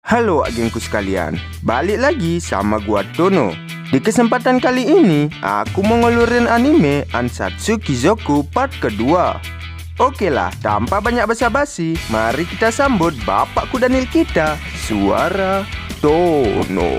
Halo agengku sekalian, balik lagi sama gua Tono. Di kesempatan kali ini, aku mau ngeluarin anime Ansatsu Kizoku part kedua. Oke lah, tanpa banyak basa-basi, mari kita sambut bapak kudanil kita, Suara Tono.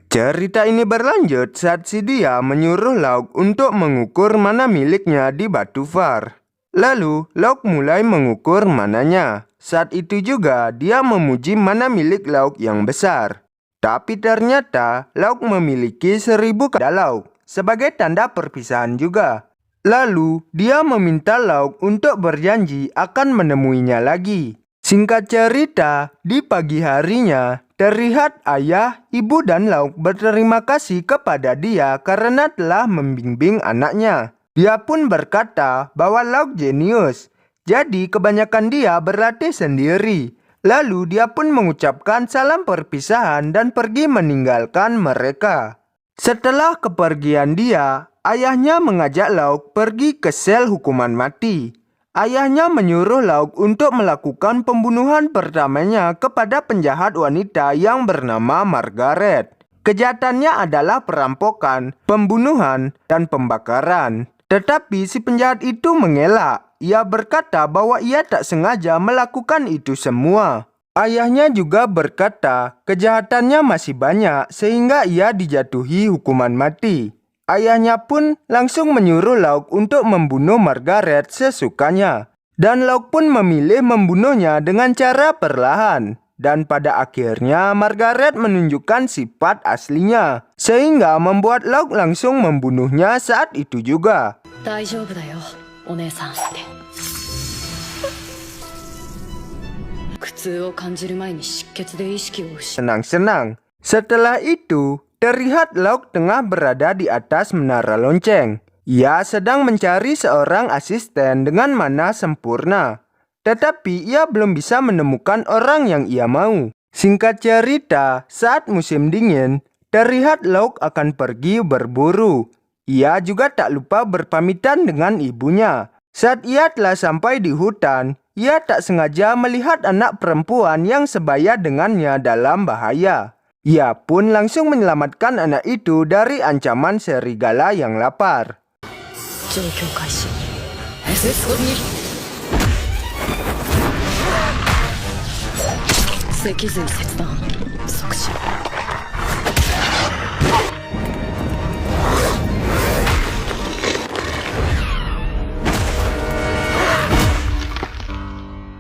Cerita ini berlanjut saat si dia menyuruh Lauk untuk mengukur mana miliknya di batu var. Lalu Lauk mulai mengukur mananya. Saat itu juga dia memuji mana milik Lauk yang besar. Tapi ternyata Lauk memiliki 1000 kada Lauk sebagai tanda perpisahan juga. Lalu dia meminta Lauk untuk berjanji akan menemuinya lagi. Singkat cerita, di pagi harinya terlihat ayah, ibu dan Lauk berterima kasih kepada dia karena telah membimbing anaknya. Dia pun berkata bahwa Lauk jenius, jadi kebanyakan dia berlatih sendiri. Lalu dia pun mengucapkan salam perpisahan dan pergi meninggalkan mereka. Setelah kepergian dia, ayahnya mengajak Lauk pergi ke sel hukuman mati. Ayahnya menyuruh Lauk untuk melakukan pembunuhan pertamanya kepada penjahat wanita yang bernama Margaret. Kejahatannya adalah perampokan, pembunuhan, dan pembakaran. Tetapi si penjahat itu mengelak. Ia berkata bahwa ia tak sengaja melakukan itu semua. Ayahnya juga berkata kejahatannya masih banyak sehingga ia dijatuhi hukuman mati. Ayahnya pun langsung menyuruh Lauk untuk membunuh Margaret sesukanya. Dan Lauk pun memilih membunuhnya dengan cara perlahan. Dan pada akhirnya Margaret menunjukkan sifat aslinya. Sehingga membuat Lauk langsung membunuhnya saat itu juga. Senang-senang. Setelah itu, terlihat Lauk tengah berada di atas menara lonceng. Ia sedang mencari seorang asisten dengan mana sempurna. Tetapi ia belum bisa menemukan orang yang ia mau. Singkat cerita, saat musim dingin, terlihat Lauk akan pergi berburu. Ia juga tak lupa berpamitan dengan ibunya. Saat ia telah sampai di hutan, ia tak sengaja melihat anak perempuan yang sebaya dengannya dalam bahaya. Ia pun langsung menyelamatkan anak itu dari ancaman serigala yang lapar.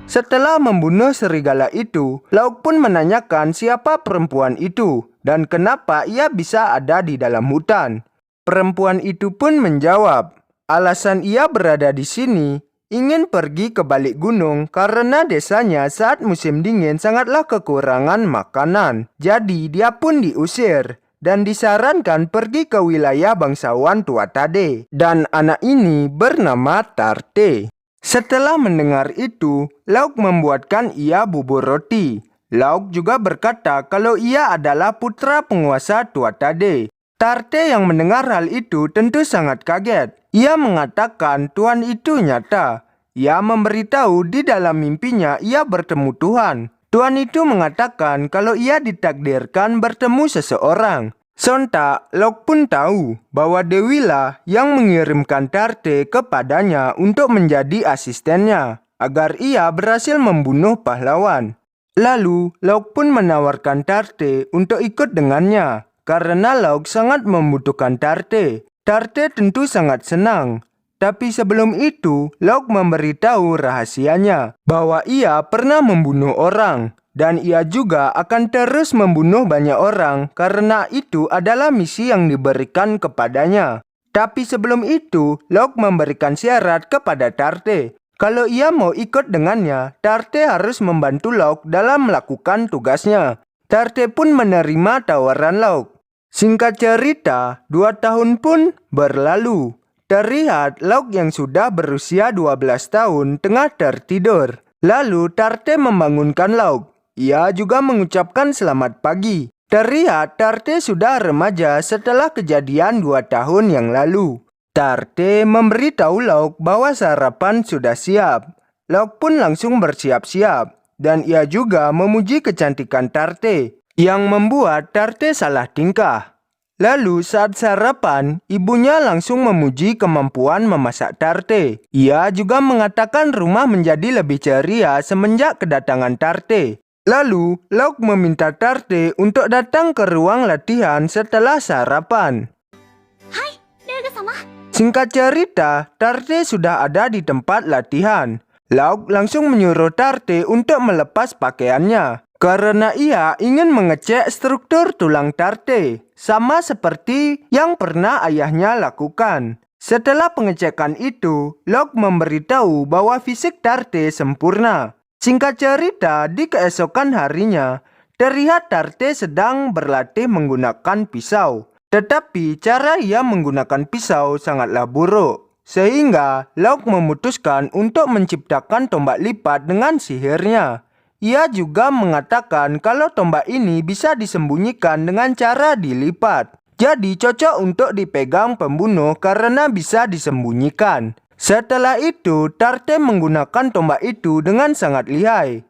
Setelah membunuh serigala itu, Lauk pun menanyakan siapa perempuan itu dan kenapa ia bisa ada di dalam hutan. Perempuan itu pun menjawab, alasan ia berada di sini ingin pergi ke balik gunung karena desanya saat musim dingin sangatlah kekurangan makanan. Jadi dia pun diusir dan disarankan pergi ke wilayah bangsawan Tuatade. Dan anak ini bernama Tarte. Setelah mendengar itu, Lauk membuatkan ia bubur roti. Lauk juga berkata kalau ia adalah putra penguasa Tuatade. Tarte yang mendengar hal itu tentu sangat kaget. Ia mengatakan Tuhan itu nyata. Ia memberitahu di dalam mimpinya ia bertemu Tuhan. Tuhan itu mengatakan kalau ia ditakdirkan bertemu seseorang. Sontak, Lauk pun tahu bahwa Dewilah yang mengirimkan Tarte kepadanya untuk menjadi asistennya, agar ia berhasil membunuh pahlawan. Lalu, Lauk pun menawarkan Tarte untuk ikut dengannya, karena Lauk sangat membutuhkan Tarte. Tarte tentu sangat senang. Tapi sebelum itu, Lauk memberitahu rahasianya, bahwa ia pernah membunuh orang. Dan ia juga akan terus membunuh banyak orang karena itu adalah misi yang diberikan kepadanya. Tapi sebelum itu, Lauk memberikan syarat kepada Tarte. Kalau ia mau ikut dengannya, Tarte harus membantu Lauk dalam melakukan tugasnya. Tarte pun menerima tawaran Lauk. Singkat cerita, 2 tahun pun berlalu. Terlihat Lauk yang sudah berusia 12 tahun tengah tertidur. Lalu Tarte membangunkan Lauk. Ia juga mengucapkan selamat pagi. Terlihat Tarte sudah remaja setelah kejadian 2 tahun yang lalu. Tarte memberitahu Lauk bahwa sarapan sudah siap. Lauk pun langsung bersiap-siap, dan ia juga memuji kecantikan Tarte, yang membuat Tarte salah tingkah. Lalu saat sarapan, ibunya langsung memuji kemampuan memasak Tarte. Ia juga mengatakan rumah menjadi lebih ceria semenjak kedatangan Tarte. Lalu, Lauk meminta Tarte untuk datang ke ruang latihan setelah sarapan. Hai, Ryuga-sama. Singkat cerita, Tarte sudah ada di tempat latihan. Lauk langsung menyuruh Tarte untuk melepas pakaiannya, karena ia ingin mengecek struktur tulang Tarte, sama seperti yang pernah ayahnya lakukan. Setelah pengecekan itu, Lauk memberitahu bahwa fisik Tarte sempurna. Singkat cerita, di keesokan harinya, terlihat Tarte sedang berlatih menggunakan pisau. Tetapi cara ia menggunakan pisau sangatlah buruk. Sehingga Lauk memutuskan untuk menciptakan tombak lipat dengan sihirnya. Ia juga mengatakan kalau tombak ini bisa disembunyikan dengan cara dilipat. Jadi cocok untuk dipegang pembunuh karena bisa disembunyikan. Setelah itu, Tarte menggunakan tombak itu dengan sangat lihai.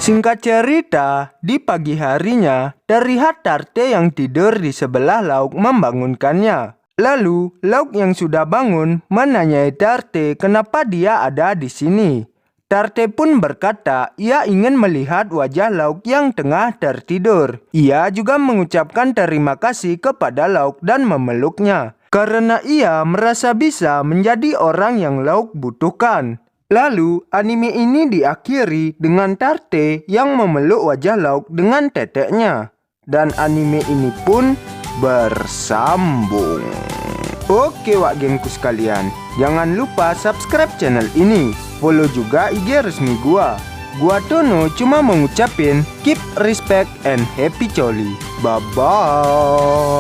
Singkat cerita, di pagi harinya, terlihat Tarte yang tidur di sebelah Lauk membangunkannya. Lalu, Lauk yang sudah bangun menanyai Tarte kenapa dia ada di sini. Tarte pun berkata ia ingin melihat wajah Lauk yang tengah tertidur. Ia juga mengucapkan terima kasih kepada Lauk dan memeluknya, karena ia merasa bisa menjadi orang yang Lauk butuhkan. Lalu, anime ini diakhiri dengan Tarte yang memeluk wajah Lauk dengan teteknya. Dan anime ini pun bersambung. Oke wak gengku sekalian, jangan lupa subscribe channel ini. Follow juga IG resmi gua. Gua Tono cuma mengucapin keep respect and happy coli. Bye-bye.